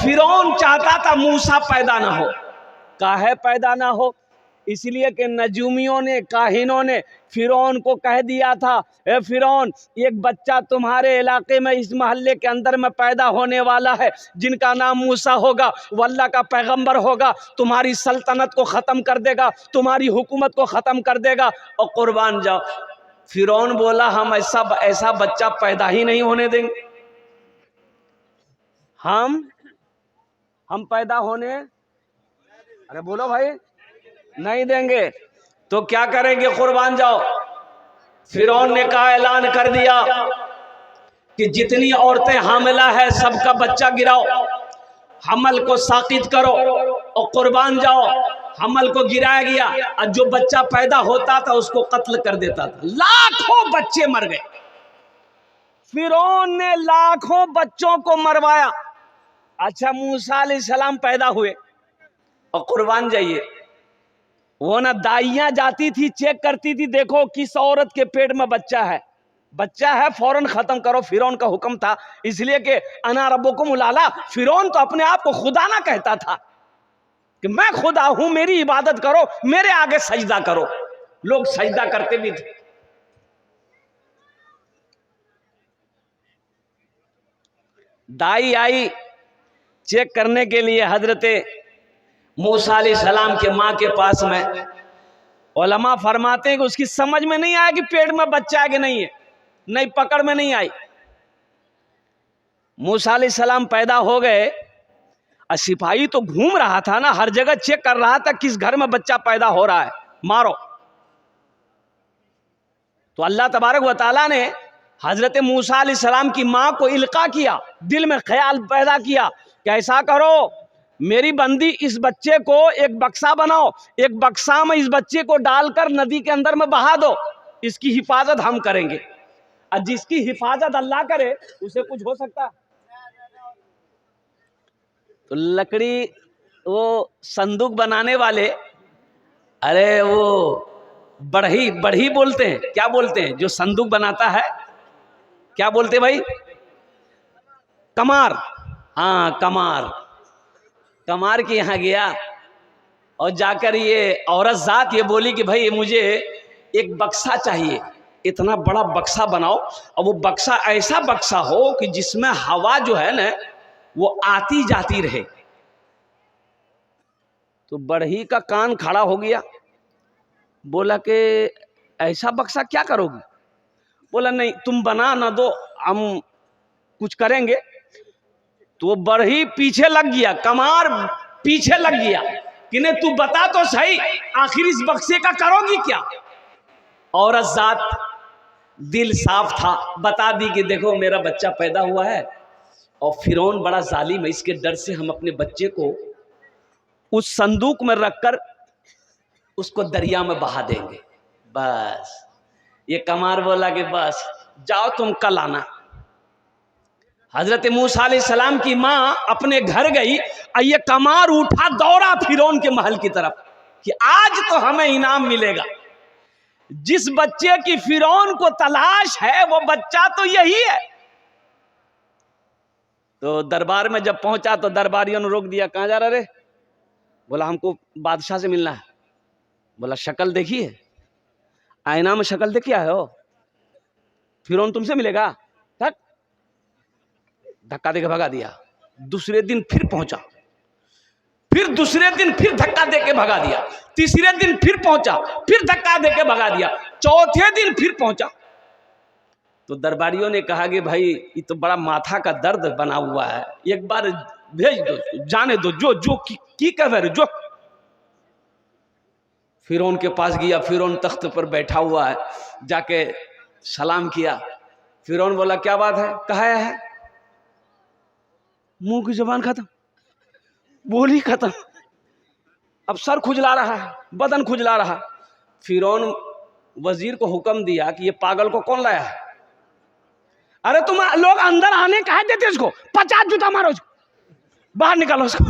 फिरौन चाहता था मूसा पैदा ना हो। काहे पैदा ना हो? इसलिए कि नजूमियों ने, काहिनों ने फिरौन को कह दिया था, ए फिरौन, एक बच्चा तुम्हारे इलाके में, इस मोहल्ले के अंदर में पैदा होने वाला है, जिनका नाम मूसा होगा, वो अल्लाह का पैगंबर होगा, तुम्हारी सल्तनत को ख़त्म कर देगा, तुम्हारी हुकूमत को ख़त्म कर देगा और कुर्बान जाओ। फिरौन बोला, हम ऐसा बच्चा पैदा ही नहीं होने देंगे। हम पैदा होने, अरे बोलो भाई, नहीं देंगे। तो क्या करेंगे? कुर्बान जाओ। फिरौन ने कहा, ऐलान कर दिया कि जितनी औरतें हामिला है सबका बच्चा गिराओ, हमल को साकित करो और कुर्बान जाओ। हमल को गिराया गया और जो बच्चा पैदा होता था उसको कत्ल कर देता था। लाखों बच्चे मर गए। फिरौन ने लाखों बच्चों को मरवाया। अच्छा, मूसा अलैहिस्सलाम पैदा हुए और कुर्बान जाइए, वो ना दाइयां जाती थी, चेक करती थी, देखो किस औरत के पेट में बच्चा है, फौरन खत्म करो। फिरौन का हुक्म था, इसलिए कि अना रब्बुकुम उलाला। फिरौन तो अपने आप को खुदा ना कहता था कि मैं खुदा हूं, मेरी इबादत करो, मेरे आगे सजदा करो। लोग सजदा करते भी थे। दाई आई चेक करने के लिए हजरते मूसा अलैहिस्सलाम के माँ के पास में। उलमा फरमाते हैं कि उसकी समझ में नहीं आया कि पेट में बच्चा है कि नहीं है, नहीं पकड़ में नहीं आई। मूसा अलैहिस्सलाम पैदा हो गए और सिपाही तो घूम रहा था ना, हर जगह चेक कर रहा था किस घर में बच्चा पैदा हो रहा है, मारो। तो अल्लाह तबारक व तआला ने हजरत मूसा अलैहिस्सलाम की माँ को इल्का किया, दिल में ख्याल पैदा किया कि ऐसा करो, मेरी बंदी इस बच्चे को एक बक्सा बनाओ, एक बक्सा में इस बच्चे को डालकर नदी के अंदर में बहा दो, इसकी हिफाजत हम करेंगे। और जिसकी हिफाजत अल्लाह करे उसे कुछ हो सकता है? तो लकड़ी, वो संदूक बनाने वाले, अरे वो बढ़ी बोलते हैं, क्या बोलते हैं जो संदूक बनाता है, क्या बोलते हैं भाई? कमार। हाँ, कमार के यहाँ गया और जाकर ये औरत जात ये बोली कि भाई मुझे एक बक्सा चाहिए, इतना बड़ा बक्सा बनाओ, और वो बक्सा ऐसा बक्सा हो कि जिसमें हवा जो है ना वो आती जाती रहे। तो बढ़ई का कान खड़ा हो गया, बोला कि ऐसा बक्सा क्या करोगी? बोला नहीं, तुम बना ना दो, हम कुछ करेंगे। तो वो बढ़ई पीछे लग गया, कमार पीछे लग गया कि नहीं तू बता तो सही, आखिर इस बक्से का करोगी क्या? औरत जात दिल साफ था, बता दी कि देखो मेरा बच्चा पैदा हुआ है और फिरौन बड़ा जालिम है, इसके डर से हम अपने बच्चे को उस संदूक में रखकर उसको दरिया में बहा देंगे। बस ये कमार बोला कि बस जाओ तुम कल आना। हजरत मूसा अलैहिस्सलाम की माँ अपने घर गई और ये कमार उठा, दौड़ा फिरौन के महल की तरफ कि आज तो हमें इनाम मिलेगा। जिस बच्चे की फिरौन को तलाश है वो बच्चा तो यही है। तो दरबार में जब पहुंचा तो दरबारियों ने रोक दिया, कहाँ जा रहा रे? बोला हमको बादशाह से मिलना है। बोला शक्ल देखी है, आईना में शक्ल देख आए हो? फिरौन तुमसे मिलेगा? तक धक्का देके भगा दिया। दूसरे दिन फिर पहुंचा, फिर दूसरे दिन फिर धक्का देके भगा दिया, तीसरे दिन फिर पहुंचा, फिर धक्का देके भगा दिया, चौथे दिन फिर पहुंचा। तो दरबारियों ने कहा कि भाई ये तो बड़ा माथा का दर्द बना हुआ है, एक बार भेज दो, जाने दो, जो की कह रहे जो। फिरौन के पास गया, फिरौन तख्त पर बैठा हुआ है, जाके सलाम किया। फिरौन बोला क्या बात है, कहा है? मुंह की जुबान खत्म, बोली खत्म, अब सर खुजला रहा है, बदन खुजला रहा। फिरौन वजीर को हुक्म दिया कि ये पागल को कौन लाया है? अरे तुम लोग अंदर आने कहे देते इसको, 50 जूता मारो इसको, बाहर निकालो इसको।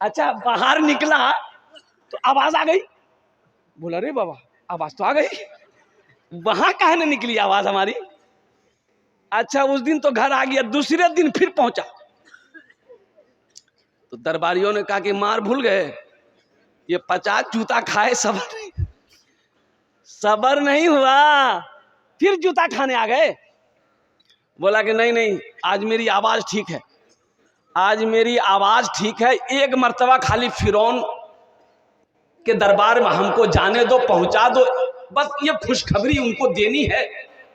अच्छा, बाहर निकला तो आवाज आ गई। बोला रे बाबा, आवाज तो आ गई, वहां काहे न निकली आवाज हमारी? अच्छा, उस दिन तो घर आ गया, दूसरे दिन फिर पहुंचा, तो दरबारियों ने कहा कि मार भूल गए, ये 50 जूता खाए सबर नहीं हुआ, फिर जूता खाने आ गए। बोला कि नहीं नहीं, आज मेरी आवाज ठीक है, आज मेरी आवाज ठीक है, एक मर्तबा खाली फिरौन के दरबार में हमको जाने दो, पहुंचा दो, बस ये खुशखबरी उनको देनी है,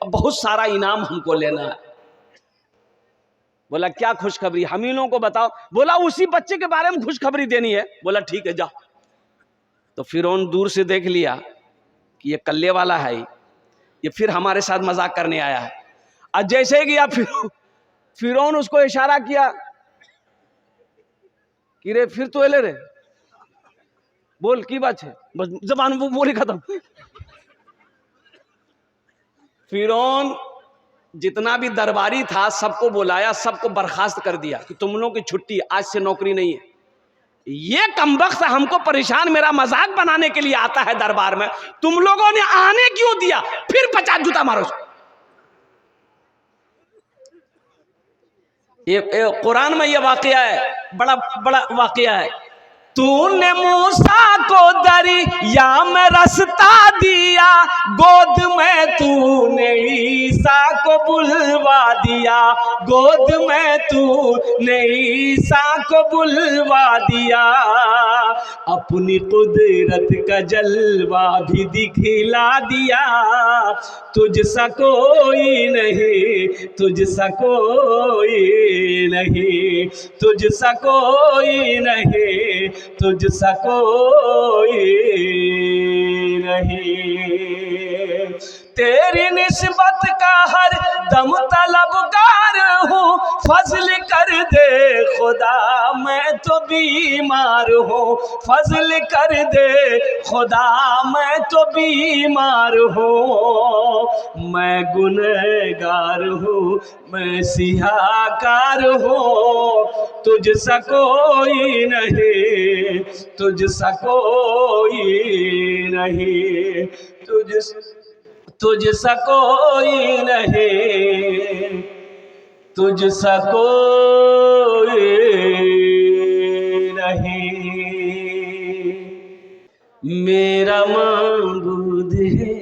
बहुत सारा इनाम हमको लेना है। बोला क्या खुशखबरी, हम ही लोगों को बताओ। बोला उसी बच्चे के बारे में खुशखबरी देनी है। बोला ठीक है जा। तो फिरौन दूर से देख लिया कि ये कल्ले वाला है, ये फिर हमारे साथ मजाक करने आया है। और जैसे ही गया फिरौन उसको इशारा किया कि रे फिर तो ले रे, बोल की बात है, बस जबान वो बोली खत्म। फिरौन जितना भी दरबारी था सबको बुलाया, सबको बर्खास्त कर दिया कि तुम लोगों की छुट्टी, आज से नौकरी नहीं है। ये कमबख्त हमको परेशान, मेरा मजाक बनाने के लिए आता है दरबार में, तुम लोगों ने आने क्यों दिया, फिर 50 जूता मारो। ये कुरान में ये वाकया है, बड़ा बड़ा वाकया है। तूने मूसा को दरिया में रास्ता दिया, गोद में तूने ईसा को बुलवा दिया, गोद में तूने ईसा को बुलवा दिया, अपनी कुदरत का जलवा भी दिखला दिया, तुझसा कोई नहीं, तुझसा कोई नहीं, तुझसा कोई नहीं, तुझसा कोई नहीं। तेरी निस्बत का हर दम तलबगार हूँ, फजल कर दे खुदा मैं तो बीमार हूँ, फजल कर दे खुदा मैं तो बीमार हूँ, मैं गुनहगार हूँ, मैं सियाहकार हूँ, तुझसा कोई नहीं, तुझसा कोई नहीं, तुझसा कोई नहीं, तुझसा कोई नहीं। मेरा माबूद है,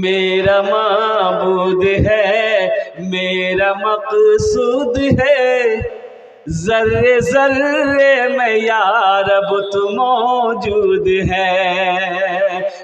मेरा माबूद है, मेरा मकसूद है, जर्रे जर्रे में या रब तू मौजूद है,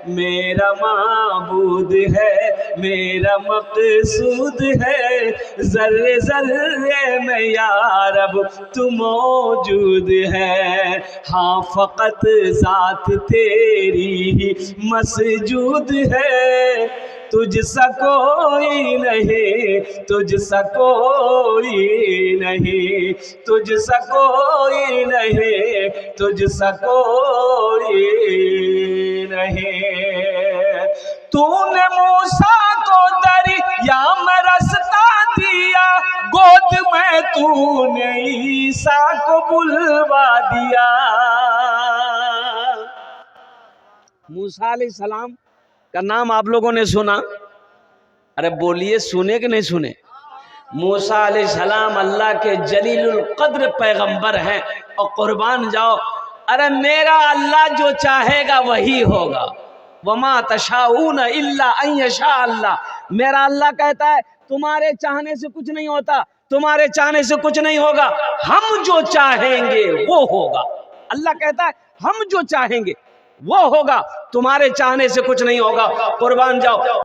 मेरा माबूद है, मेरा मकसूद है, जर्रे जर्रे में या रब तू मौजूद है, हाँ फ़कत ज़ात तेरी ही मसजूद है, तुझसा कोई नहीं, तुझसा कोई नहीं, तुझसा कोई नहीं, तुझसा कोई नहीं। तूने मूसा को दरिया में रास्ता दिया, गोद में तूने ईसा को बुलवा दिया। मूसा अलैहिस्सलाम का नाम आप लोगों ने सुना, अरे बोलिए सुने कि नहीं सुने। मूसा अलैहिस्सलाम अल्लाह के जलीलुल कद्र पैगंबर हैं, और कुर्बान जाओ, अरे मेरा अल्लाह जो चाहेगा वही होगा, वमा तशाऊन इल्ला अन यशा अल्लाह। मेरा अल्लाह कहता है तुम्हारे चाहने से कुछ नहीं होता, तुम्हारे चाहने से कुछ नहीं होगा, हम जो चाहेंगे वो होगा। अल्लाह कहता है हम जो चाहेंगे वो होगा, तुम्हारे चाहने से कुछ नहीं होगा। कुर्बान जाओ।